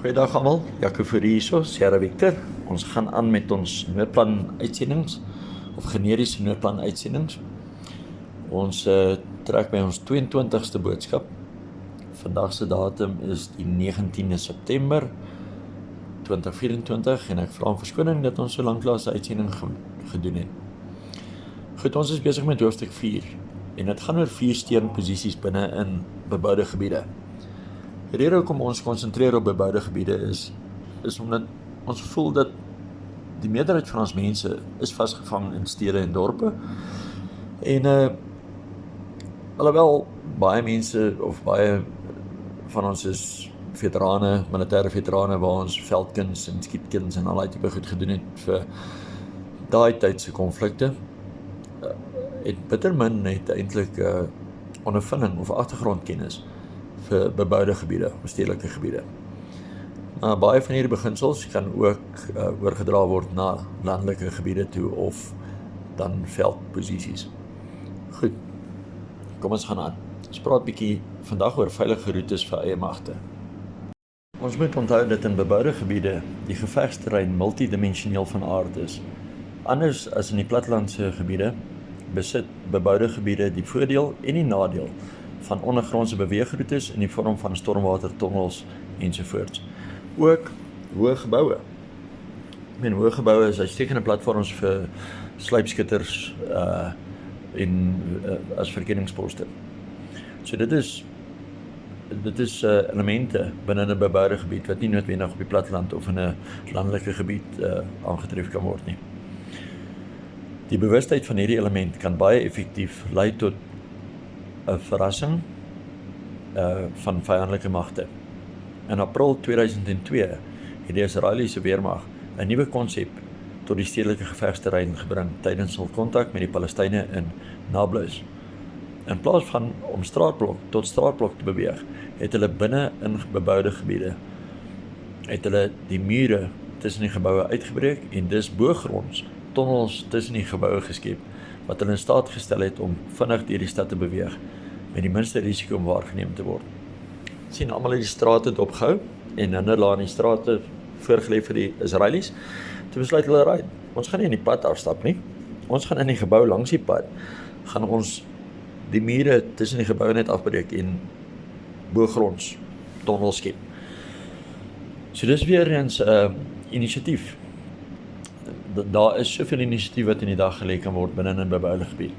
Goeiedag almal, Jaco Fourie hierso, Sierra Victor. Ons gaan aan met ons noodplan uitsendings of generiese noodplan uitsendings. Ons trek by ons 22ste boodskap. Vandag se datum is die 19de September 2024 en ek vra om verskoning dat ons so lanklaas 'n uitsending gedoen het. Goed, ons is besig met hoofstuk 4 en dit gaan oor 4 steunposisies binne in beboude gebiede. Die rede hoekom ons konsentreer op beboude gebiede is omdat ons voel dat die meerderheid van ons mense is vasgevang in stede en dorpe en alhoewel baie mense of baie van ons is veterane, militêre veterane waar ons veldkuns en skietkuns en al die tipe goed gedoen het vir daai tydse konflikte, het bitter min het eintlik ondervinding of agtergrondkennis vir beboude gebiede, of stedelike gebiede. Maar baie van hierdie beginsels kan ook oorgedra word na landelike gebiede toe of dan veldposisies. Goed, kom ons gaan aan. Ons praat bietjie vandag oor veilige roetes vir eie magte. Ons moet onthou dat in beboude gebiede die gevegsterrein multidimensioneel van aard is. Anders as in die plattelandse gebiede, besit beboude gebiede die voordeel en die nadeel van ondergrondse beweegroetes in die vorm van stormwatertonnels ensovoorts. Ook hoë geboue. Hoë geboue is uitstekende platforms vir sluipskutters en as verkenningsposte. So dit is elemente binne 'n beboude gebied wat nie noodwendig op die platteland of in 'n landelike gebied aangetref kan word nie. Die bewustheid van hierdie element kan baie effektief lei tot 'n verrassing van vyandelike magte. In April 2002 het die Israeliese weermag 'n nuwe konsep tot die stedelike gevegsterrein gebring tydens hul kontak met die Palestynë in Nablus. In plaas van om straatblok tot straatblok te beweeg, het hulle binne in beboude gebiede die mure tussen die geboue uitgebreek en dus bogronds tonnels tussen die geboue geskep wat hulle in staat gestel het om vinnig deur die stad te beweeg met die minste risiko om waargeneem te word. Sien almal het die strate dopgehou en hulle laat die strate voorgelê vir die Israelies. Toe besluit hulle, right, ons gaan nie in die pad afstap nie. Ons gaan in die gebou langs die pad, gaan ons die mure tussen die geboue net afbreek en bogronds tonnels skep. So dis weer eens inisiatief. Daar is soveel inisiatief wat in die dag gelê kan word binne 'n beboude gebied.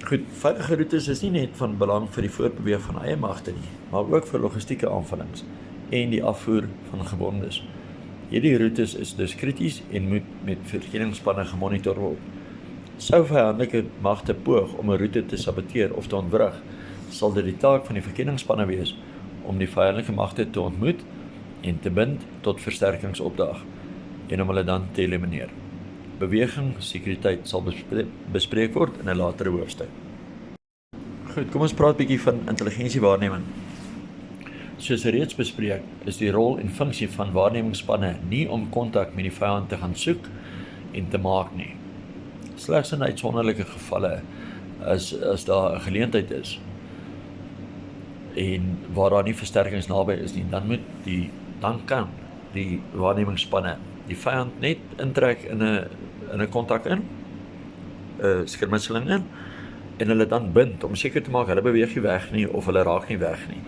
Goed, veilige roetes is nie net van belang vir die voortbeweeg van eie magte nie, maar ook vir logistieke aanvullings en die afvoer van gewondes. Hierdie roetes is dus krities en moet met verkenningsspanne gemonitor word. Sou vyandelike magte poog om 'n roete te saboteer of te ontwrig, sal dit die taak van die verkenningsspanne wees om die vyandelike magte te ontmoet en te bind tot versterkingsopdrag en om hulle dan te elimineer. Beweging, sekuriteit sal bespreek word in 'n latere hoofstuk. Goed, kom ons praat bietjie van intelligensiewaarneming. Soos reeds bespreek, is die rol en funksie van waarnemingsspanne nie om kontak met die vyand te gaan soek en te maak nie. Slegs in uitsonderlike gevalle as daar 'n geleentheid is en waar daar nie versterkings naby is nie, dan kan die waarnemingsspanne die vyand net intrek in 'n kontak in, 'n skirmitseling in, en hulle dan bind om seker te maak hulle beweeg nie weg nie of hulle raak nie weg nie,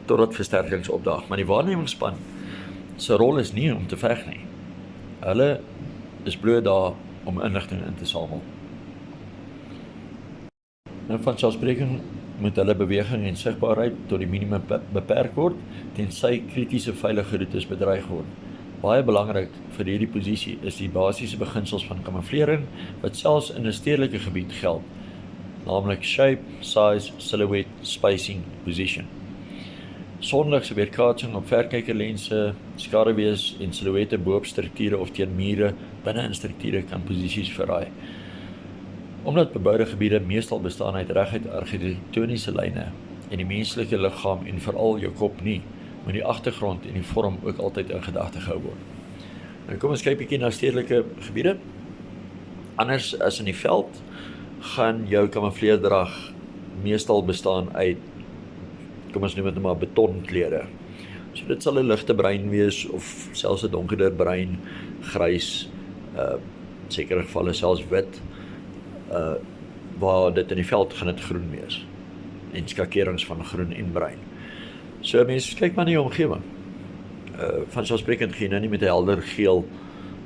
totdat versterkings opdaag. Maar die waarnemingsspan se rol is nie om te veg nie. Hulle is bloot daar om inligting in te samel. Nou van selfspreking moet hulle beweging en sigbaarheid tot die minimum beperk word, tensy kritiese veilige roetes bedreig word. Baie belangrik vir hierdie posisie is die basiese beginsels van kamouflering wat selfs in 'n stedelike gebied geld, naamlik shape, size, silhouette, spacing, position. Sonligse weerkaatsing op verkykerlense, skaduwees en silhouette bo-op strukture of teen mure binne in strukture kan posisies verraai. Omdat beboude gebiede meestal bestaan uit reguit argitektoniese lyne en die menslike liggaam en veral jou kop nie, moet die agtergrond en die vorm ook altyd in gedagte gehou word. Nou kom ons kyk bietjie na stedelike gebiede. Anders as in die veld, gaan jou kamoufleerdrag meestal bestaan uit, kom ons noem dit maar betonklere. So dit sal 'n ligte bruin wees of selfs 'n donkerder bruin, grys, sekere gevalle selfs wit, waar dit in die veld gaan dit groen wees en skakerings van groen en bruin. So mense kyk maar na die omgewing. Vanselfsprekend gaan jy nou nie met 'n helder geel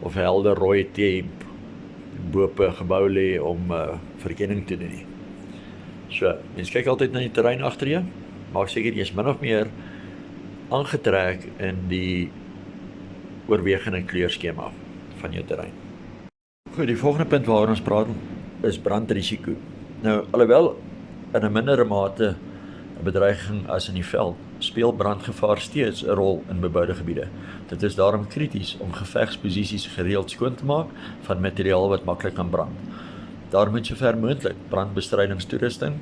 of 'n helder rooi T-hemp bo op 'n gebou lê om verkenning te doen nie. So, mense kyk altyd na die terrein agter jou, maak seker jy is min of meer aangetrek in die oorwegende kleurskema van jou terrein. Goed, die volgende punt waaroor ons praat is brandrisiko. Nou, alhoewel in 'n mindere mate 'n bedreiging as in die veld, speel brandgevaar steeds 'n rol in beboude gebiede. Dit is daarom krities om gevegsposisies gereeld skoon te maak van materiaal wat maklik kan brand. Daar moet sover moontlik brandbestrydingstoerusting,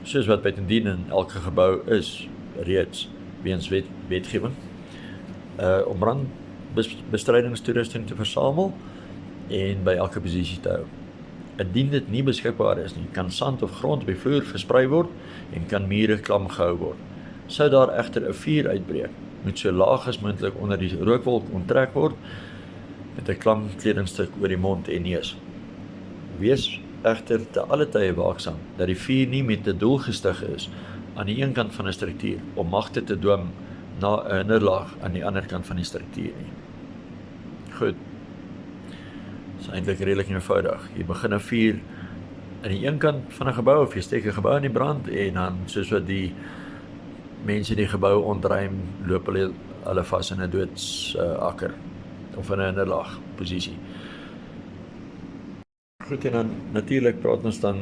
soos wat buitendien in elke gebou is, reeds weens wetgewing, om brandbestrydingstoerusting te versamel en by elke posisie te hou. Indien dit nie beskikbaar is nie, kan sand of grond op die vloer versprei word en kan mure klam gehou word. Sou daar egter 'n vuur uitbreek, moet so laag as moontlik onder die rookwolk onttrek word met 'n klam kledingstuk oor die mond en neus. Wees egter te alle tye waaksaam dat die vuur nie met 'n doel gestig is aan die een kant van 'n struktuur om magte te dwing na 'n hinderlaag aan die ander kant van die struktuur nie. Goed. Dit is eintlik redelik eenvoudig. Jy begin 'n vuur aan die een kant van 'n gebou of jy steek 'n gebou in die brand en dan soos wat die mense die gebou ontruim, loop hulle vas in 'n doodsakker of in 'n hinderlaag posisie. Goed, en dan natuurlik praat ons dan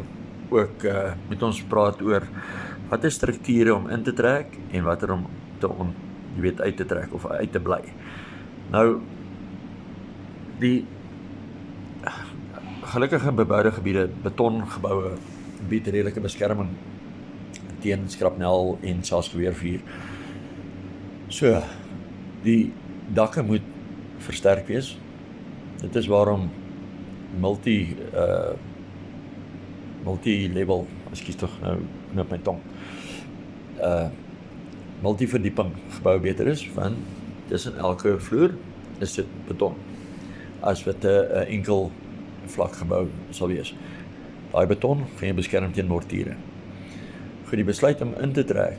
ook moet ons praat oor wat is strukture om in te trek en watter om uit te trek of uit te bly. Nou die gelukkige beboude gebiede, betongebouwe bied redelike beskerming teen skrapnel en selfs geweervuur. So, die dakke moet versterk wees. Dit is waarom multi-level, ekskuus tog, nou knip my tong, multiverdieping gebou beter is, want tussen elke vloer is dit beton, as wat 'n enkel vlak gebou sal wees. Daai beton gaan jy beskerm teen mortiere. Goed, die besluit om in te trek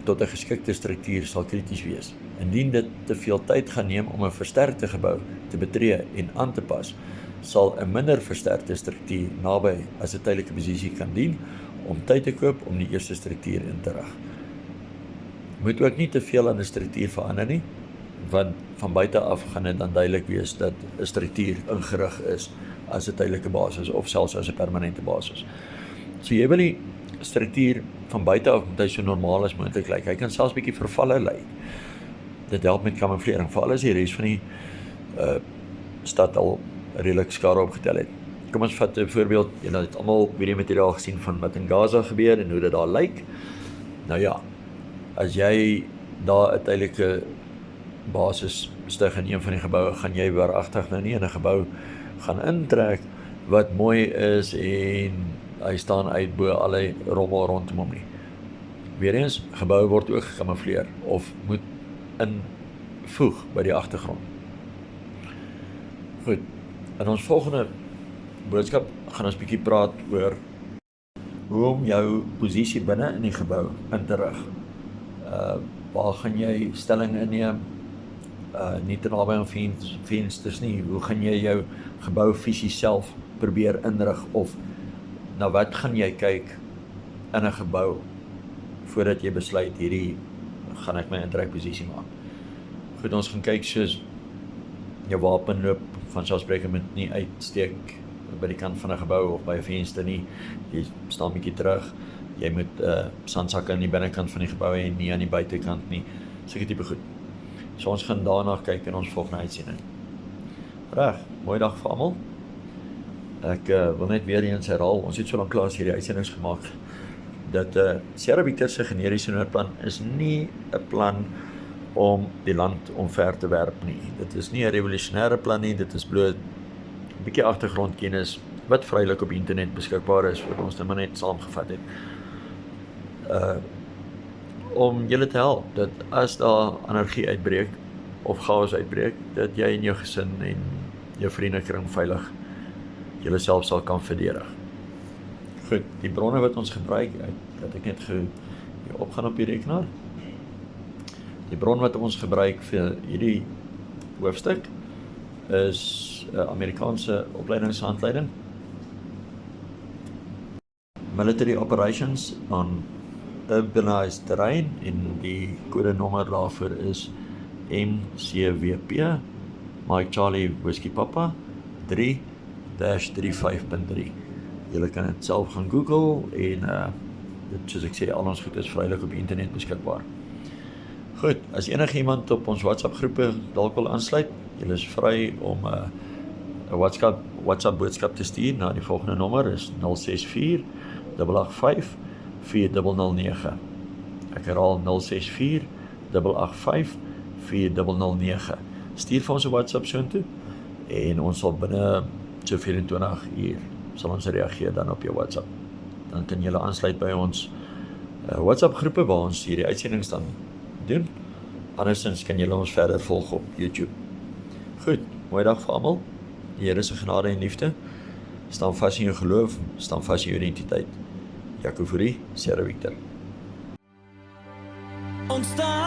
tot 'n geskikte struktuur sal krities wees. Indien dit te veel tyd gaan neem om 'n versterkte gebou te betree en aan te pas, sal 'n minder versterkte struktuur naby as 'n tydelike posisie kan dien om tyd te koop om die eerste struktuur in te rig. Moet ook nie te veel aan 'n struktuur verander nie, want van buite af gaan dit dan duidelik wees dat 'n struktuur ingerig is as 'n tydelike basis of selfs as 'n permanente basis. So jy wil die struktuur van buite af moet hy so normaal as moontlik lyk. Hy kan selfs bietjie vervalle lyk. Dit help met kamouflering, veral as die res van die stad al redelik skade opgetel het. Kom ons vat 'n voorbeeld, julle het almal videomateriaal gesien van wat in Gaza gebeur en hoe dit daar lyk. Nou ja, as jy daar 'n tydelike basis stig in een van die geboue, gaan jy waaragtig nou nie in 'n gebou gaan intrek wat mooi is en hy staan uit bo allerlei rommel rondom hom nie. Weereens, gebou word ook gekamoufleer of moet invoeg by die agtergrond. Goed, in ons volgende boodskap gaan ons bietjie praat oor hoe om jou posisie binne in die gebou in te rig. Waar gaan jy stelling inneem? Nie te naby aan vensters nie. Hoe gaan jy jou gebou fisies self probeer inrig of na wat gaan jy kyk in 'n gebou voordat jy besluit hierdie gaan ek my intrekposisie maak. Goed, ons gaan kyk soos jou wapenloop vanselfsprekend moet nie uitsteek by die kant van 'n gebou of by 'n venster nie. Jy staan 'n bietjie terug. Jy moet sandsakke aan die binnekant van die gebou hê en nie aan die buitekant nie. Sulke tipe goed. So ons gaan daarna kyk in ons volgende uitsending. Reg, mooi dag vir almal. Ek wil net weer eens herhaal, ons het so lank klaar hierdie uitsendings gemaak dat Sierra Victor se generiese noodplan is nie 'n plan om die land omver te werp nie. Dit is nie 'n revolusionêre plan nie, dit is bloot 'n bietjie agtergrondkennis wat vrylik op internet beskikbaar is wat ons nou maar net saamgevat het. om julle te help, dat as daar anargie uitbreek, of chaos uitbreek, dat jy en jou gesin en jou vriendekring veilig julle self sal kan verdedig. Goed, die bronne wat ons gebruik, dat ek net opgaan op die rekenaar. Die bron wat ons gebruik vir hierdie hoofstuk is 'n Amerikaanse opleidingshandleiding. Military Operations on Urbanized Terrain, en die kodenommer daarvoor is MCWP, Mike Charlie Whiskey Papa 3-35.3. Julle kan dit self gaan Google en dit, soos ek sê, al ons goed is vrylik op die internet beskikbaar. Goed, as enige iemand op ons WhatsApp groepe dalk wil aansluit, julle is vry om 'n WhatsApp boodskap te stuur na die volgende nommer, is 064 885 4009. Ek herhaal 064 885 4009. Stuur vir ons 'n WhatsApp soontoe en ons sal binne so 24 uur sal ons reageer dan op jou WhatsApp. Dan kan julle aansluit by ons WhatsApp groepe waar ons hierdie uitsendings dan doen. Andersins kan julle ons verder volg op YouTube. Goed, mooi dag vir almal. Die Here se genade en liefde. Staan vas in jou geloof, staan vas in jou identiteit. Jaco Fourie, Sarah Victor. Ontstaan